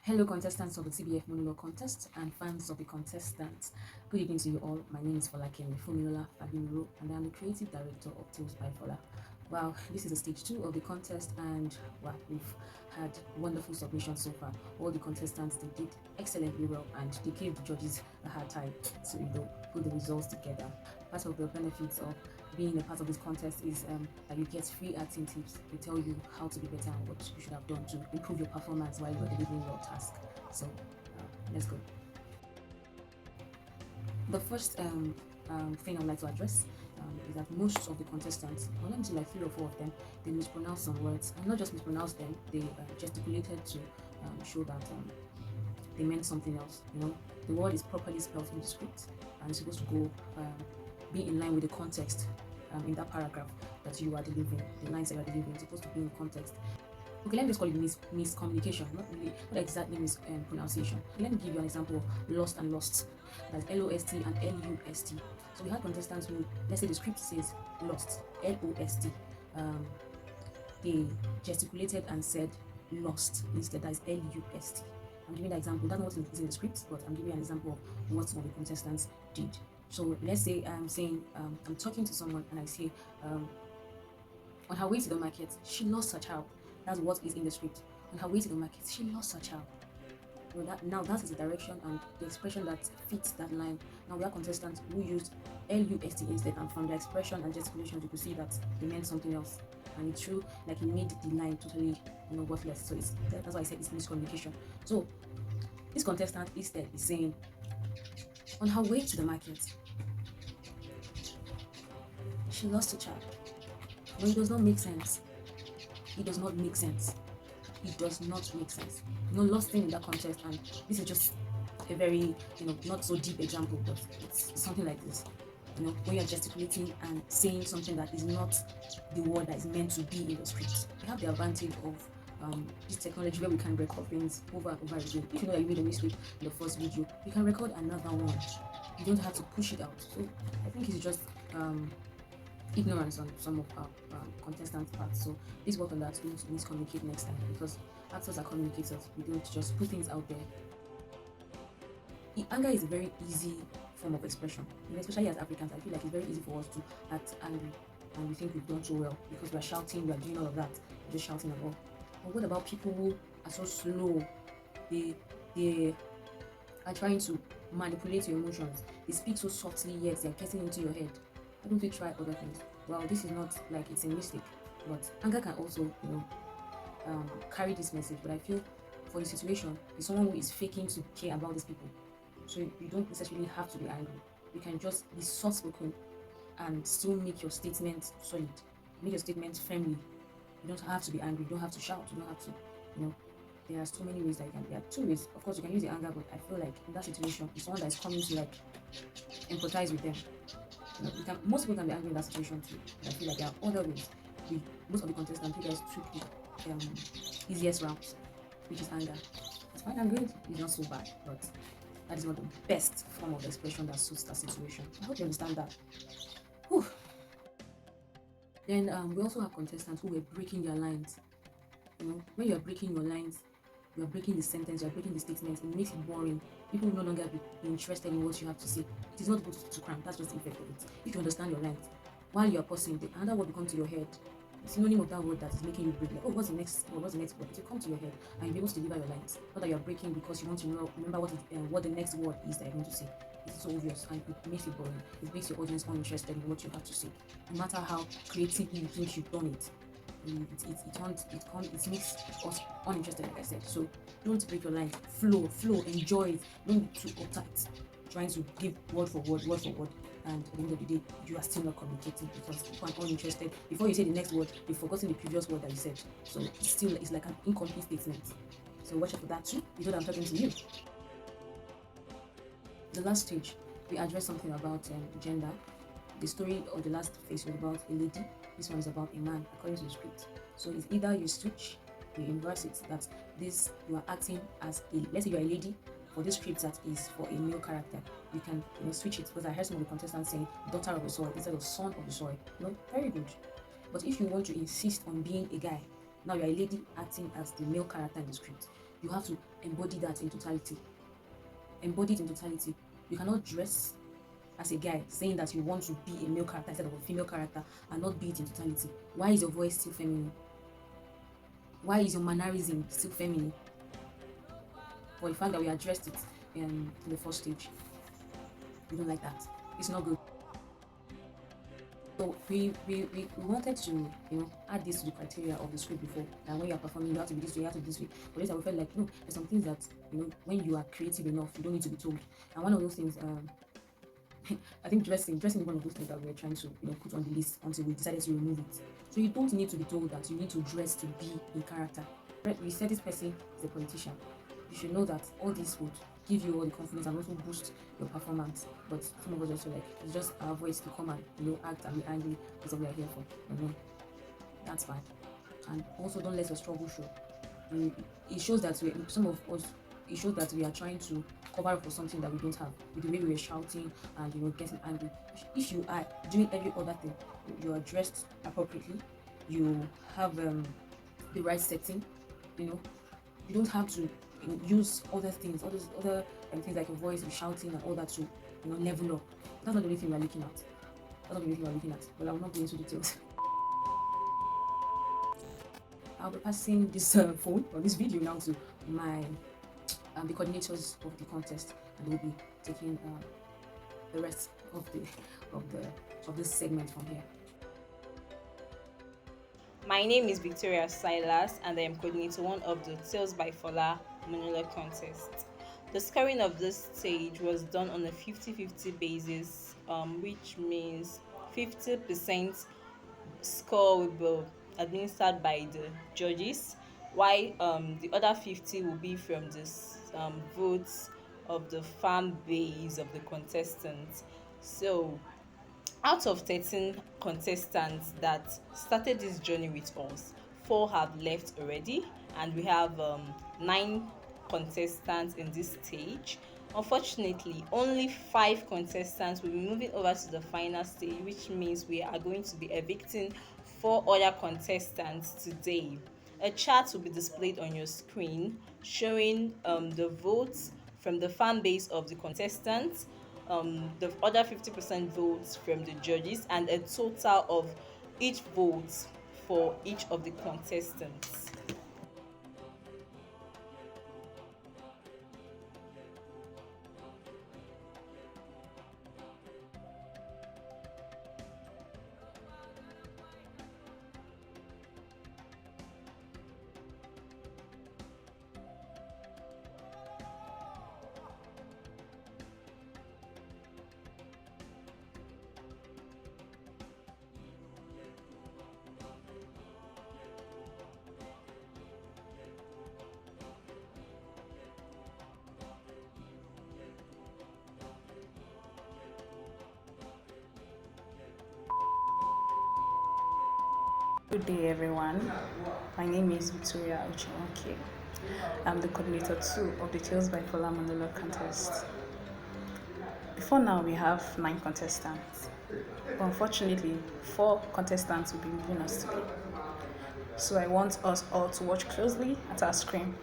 Hello, contestants of the TBF Monologue contest and fans of the contestants. Good evening to you all. My name is Folakemi Fumilola Fabimiro, and I'm the creative director of Tales by Fola. Wow, this is the stage 2 of the contest, and wow, we've had wonderful submissions so far. All the contestants, they did excellently well, and they gave the judges a hard time to put the results together. Part of the benefits of being a part of this contest is that you get free acting tips. They tell you how to be better and what you should have done to improve your performance while you're delivering your task. So let's go. The first thing I'd like to address is that most of the contestants, well, let me say like 3 or 4 of them, they mispronounce some words, and not just mispronounce them, they gesticulated to show that they meant something else. The word is properly spelled in the script, and it's supposed to go be in line with the context in that paragraph that you are delivering. The lines that you are delivering is supposed to be in context. Okay, let me just call it miscommunication, not exactly mispronunciation. Let me give you an example of lost and lost. That's L-O-S-T and L-U-S-T. So we have contestants who, let's say the script says lost, L-O-S-T. They gesticulated and said lost instead. That is L-U-S-T. I'm giving that example. That's not what is in the script, but I'm giving you an example of what some of the contestants did. So let's say I'm saying, I'm talking to someone and I say, on her way to the market, she lost her child. That's what is in the script. On her way to the market, she lost her child. Well, that is the direction and the expression that fits that line. Now we have contestants who used L-U-S-T instead, and from the expression and gesticulation, you could see that they meant something else. And it's true, like it made the line totally, worthless. So that's why I said it's miscommunication. So this contestant instead is saying, on her way to the market, she lost her child. But it does not make sense. It does not make sense. It does not make sense. Lost thing in that context, and this is just a very, not so deep example, but it's something like this. When you're gesticulating and saying something that is not the word that is meant to be in the script. We have the advantage of this technology where we can record things over and over again. If you know that you made a mistake in the first video, you can record another one. You don't have to push it out. So I think it's just ignorance on some of our contestants' parts. So please work on that. We need to miscommunicate next time, because actors are communicators. We don't just put things out there. Anger is a very easy form of expression. Especially as Africans, I feel like it's very easy for us to act angry, and we think we've done so well because we are shouting, we are doing all of that, we're just shouting and all. But what about people who are so slow? They are trying to manipulate your emotions. They speak so softly, yet they're getting into your head. Why don't we try other things? Well, this is not like it's a mistake, but anger can also, carry this message. But I feel for the situation, it's someone who is faking to care about these people. So you don't necessarily have to be angry. You can just be soft-spoken and still make your statement solid, make your statement firmly. You don't have to be angry. You don't have to shout. You don't have to, there are so many ways that you can. There are 2 ways. Of course, you can use the anger, but I feel like in that situation, it's someone that is coming to empathize with them. Most people can be angry in that situation too. But I feel like there are other ways. Most of the contestants, you guys took the easiest route, which is anger. It's fine and good. It's not so bad, but that is not the best form of expression that suits that situation. I hope you understand that. Whew. Then we also have contestants who were breaking their lines. When you are breaking your lines, you are breaking the sentence, you are breaking the statement, it makes it boring. People will no longer be interested in what you have to say. It is not good to cram, that's just the effect of it. If you understand your lines, while you are pausing, another word will come to your head. The synonym of that word that is making you break, like, oh, what's the next word? It will come to your head, and you'll be able to deliver your lines. Not that you are breaking because you want to remember what the next word is that you're going to say. It's so obvious, and it makes it boring. It makes your audience uninterested in what you have to say. No matter how creatively you think you've done it, it makes us uninterested, like I said. So don't break your line. Flow, enjoy it. Don't be too uptight, trying to give word for word, and at the end of the day, you are still not communicating because people are uninterested. Before you say the next word, you've forgotten the previous word that you said. So it's like an incomplete statement. So watch out for that too. You know that I'm talking to you. The last stage, we address something about gender. The story of the last phase was about a lady. This one is about a man, according to the script. So it's either you switch, you inverse it, that you are acting as let's say you're a lady. For this script that is for a male character, you can switch it, because I heard some of the contestants saying daughter of the soil instead of son of the soil. Very good. But if you want to insist on being a guy, Now you're a lady acting as the male character in the script. You have to embody that in totality. Embody it in totality. You cannot dress as a guy saying that you want to be a male character instead of a female character and not be it in totality. Why is your voice still feminine? Why is your mannerism still feminine? For the fact that we addressed it in the first stage, we don't like that. It's not good. So we wanted to, add this to the criteria of the script before. That when you are performing, you have to be this way, you have to be this way. But later we felt like, no, there's some things that, when you are creative enough, you don't need to be told. And one of those things, I think dressing is one of those things that we're trying to, put on the list until we decided to remove it. So you don't need to be told that you need to dress to be in character. We said this person is a politician. You should know that all this would give you all the confidence and also boost your performance. But some of us just feel like it's just our voice to come and act and be angry because of what we are here for. That's fine. And also don't let your struggle show. It shows that it shows that we are trying to cover up for something that we don't have. With the way we were shouting and getting angry. If you are doing every other thing, you are dressed appropriately, you have the right setting, you don't have to use other things, all those other things like your voice and shouting and all that to level up. That's not the only thing we're looking at. But I will not go into details. I'll be passing this phone or this video now to my the coordinators of the contest, and they'll be taking the rest of this segment from here. My name is Victoria Silas, and I am coordinator one of the Tales by Fola Monologue contest. The scoring of this stage was done on a 50-50 basis, which means 50% score will be administered by the judges, while the other 50 will be from the votes of the fan base of the contestants. So out of 13 contestants that started this journey with us, 4 have left already, and we have 9 contestants in this stage. Unfortunately, only 5 contestants will be moving over to the final stage, which means we are going to be evicting 4 other contestants today. A chart will be displayed on your screen showing the votes from the fan base of the contestants, the other 50% votes from the judges, and a total of each vote for each of the contestants. Good day, everyone. My name is Victoria Uchenwoke. I'm the coordinator 2 of the Tales by Fola Monologue contest. Before now, we have 9 contestants. But unfortunately, 4 contestants will be leaving us today. So I want us all to watch closely at our screen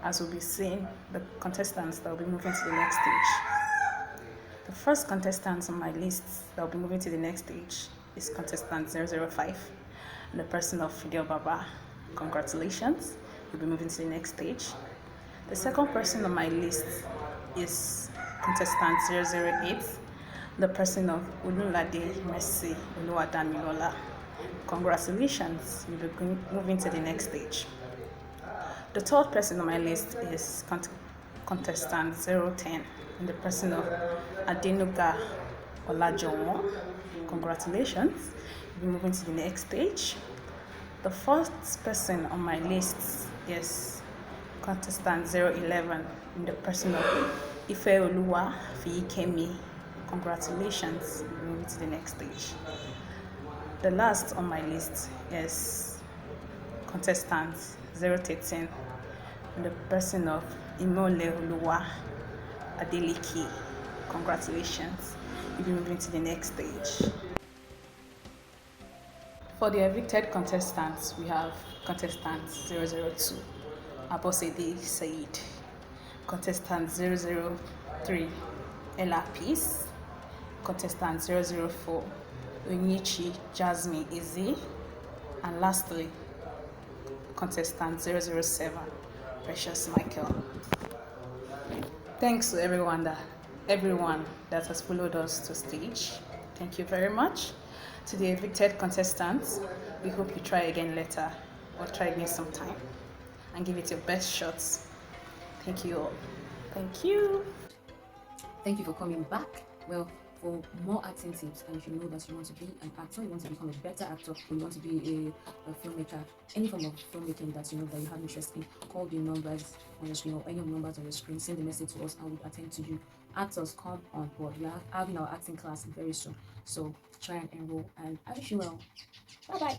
as we'll be seeing the contestants that will be moving to the next stage. The first contestant on my list that will be moving to the next stage is contestant 005. The person of Fidel Baba. Congratulations, you'll be moving to the next stage. The second person on my list is contestant 008, the person of Olunlade Mercy Oluwadamilola. Congratulations, you'll be moving to the next stage. The third person on my list is contestant 010, the person of Adenuga Olajomo. Congratulations, you'll be moving to the next stage. The fourth person on my list is contestant 011, in the person of Ifeoluwa Fiyikemi. Congratulations, you'll be moving to the next stage. The last on my list is contestant 013, in the person of Imole Oluwa Adeliki. Congratulations, you'll be moving to the next stage. For the evicted contestants, we have contestant 002, Abosede Said. Contestant 003, Ella Peace. Contestant 004, Onyichi Jasmine Izzy. And lastly, contestant 007, Precious Michael. Thanks to everyone that has followed us to stage. Thank you very much. To the evicted contestants, we hope you try again later or try again sometime and give it your best shots. Thank you all. Thank you. Thank you for coming back. Well, for more acting tips, and if you know that you want to be an actor, you want to become a better actor, or you want to be a filmmaker, any form of filmmaking that you know that you have interest in, call the numbers on your screen or any of the numbers on your screen, send the message to us and we'll attend to you. Actors, come on board. We are having our acting class very soon. So try and enroll, and I wish you well. Bye bye.